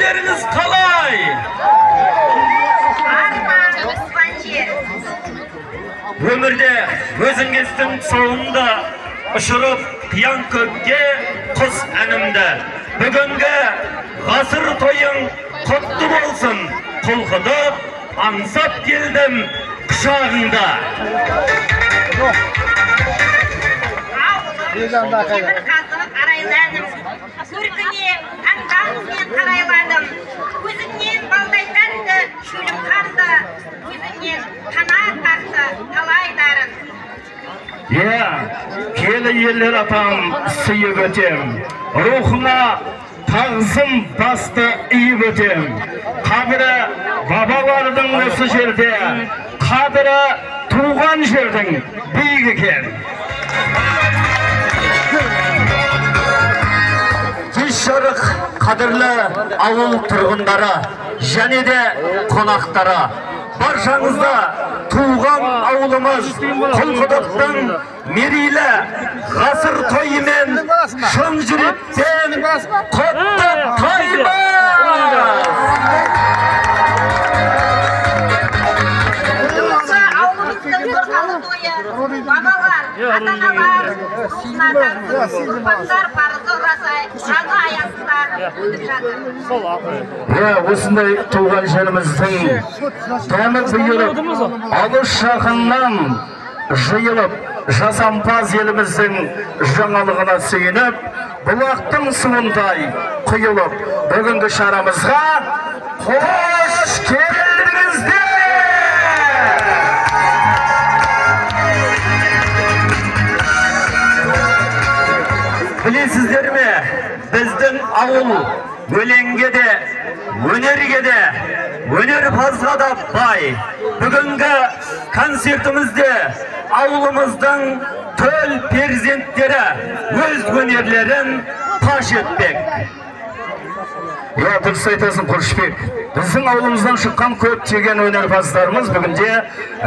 Көңілдеріңіз қалай? Өмірде өзіңіздің соңында ұшырып қиян көкке құс әнімді. Бүгінгі ғасыр тойың құтты болсын, құлқыдып аңсап келдім құшағыңда. Темір қазығы қарайладым, көркіне аңғаңызбен қарайладым. Көзіңнен балдай тәтті шөлім қанды, көзіңнен қанат тақты талай дарын. Келі елер атам сүйіп өтем, рухына тағзым басты үйіп өтем. Қабірі бабалардың осы жерде, қадірі туған жердің биік екен. Жарық қадірлі ауыл тұрғындары және де қонақтары, баршаңызда туған ауылымыз Құлқыдықтың мерейлі ғасыр тойымен шын жүректен құттықтаймыз! Бабалар, ата-аналар, рухназар, ұрпақтар парызы ұрасай, жаңа аясында өтіп жатыр. Осындай туған жеріміздің тәмі бұйырып, алыс жақыннан жиылып, жасампаз еліміздің жаңалығына сүйініп, бұлақтың суындай құйылып, бүгінгі шарамызға қош келдіңіздер! Білесіздер ме, біздің ауыл өлеңге де, өнерге де, өнерпазға да бай. Бүгінгі концертімізде ауылымыздың төл перзенттері өз өнерлерін паш етпек. Дұрыс айтасың, Құрышбек. Біздің ауылымыздан шыққан көптеген өнерпаздарымыз бүгінде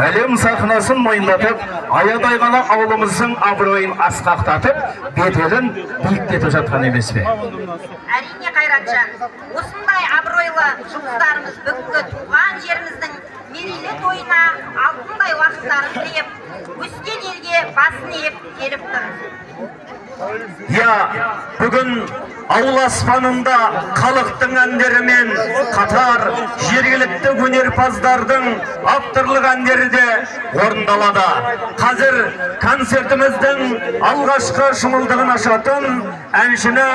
әлем сахнасын мойындатып, аядай ғана ауылымыздың абыройын асқақтатып, беделін биіктетіп жатқан емес пе? Әрине, Қайратжан, осындай абыройлы жұлдыздарымыз бүгінгі туған жеріміздің мерейлі тойына алтындай уақыттарын тіреп, өскен елге басын иіп келіп тұр. Бүгін ауыл аспанында халықтың әндерімен қатар жергілікті өнерпаздардың авторлық әндері де орындалады. Қазір концертіміздің алғашқы шымылдығын ашатын әншіні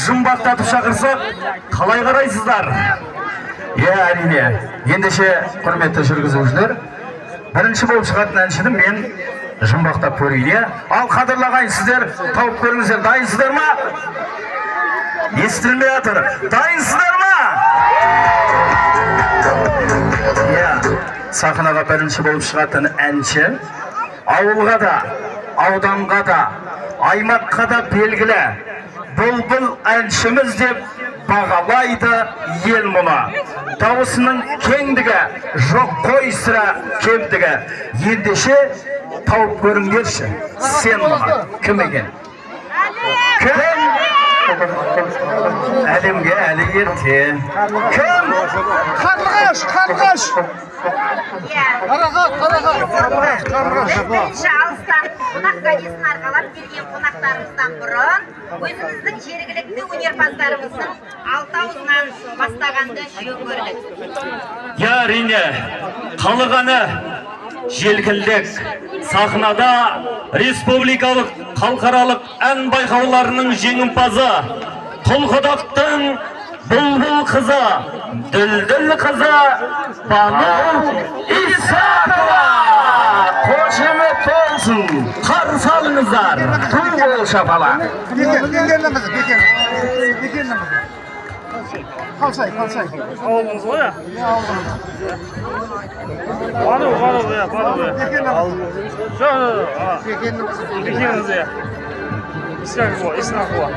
жұмбақтатып шақырсақ, қалай қарайсыздар? Әрине, ендеше құрметті жүргізушілер, бірінші болып шығатын әншіні мен жұмбақтап көрейін. Ал қадірлі сіздер тауып көріңіздер. Дайынсыздар ма? Естілмей жатыр. Дайынсыздар ма? Сахнаға бірінші болып шығатын әнші ауылға да, ауданға да, аймаққа да белгілі бұлбұл әншіміз деп бағалайды ел мұны. Дауысының кеңдігі, жоқ қой сірә кемдігі. Ендеше тауып көріңдерші, сен мұна кім екен? Кім? Әлемге әлі ерте. Кім? Қарлығаш! Бірінші алыстан қонақ кәдесін арқалап келген қонақтарымыздан бұрын өзіміздің жергілікті өнерпаздарымыздың алтауызынан бастағанды жөн көрдік. Әрине, халық әні желкілдік сахнада республикалық халықаралық ән байқауларының жеңімпазы Құлқыдықтың бұлбұл қызы, дүлдүл қызы Бану Исақова. Қошемет болсын, қарсы алыңыздар, ту бол шапалақ. Қалсай. Ауылыңыз ғой, Бану, Исақова. Исақова.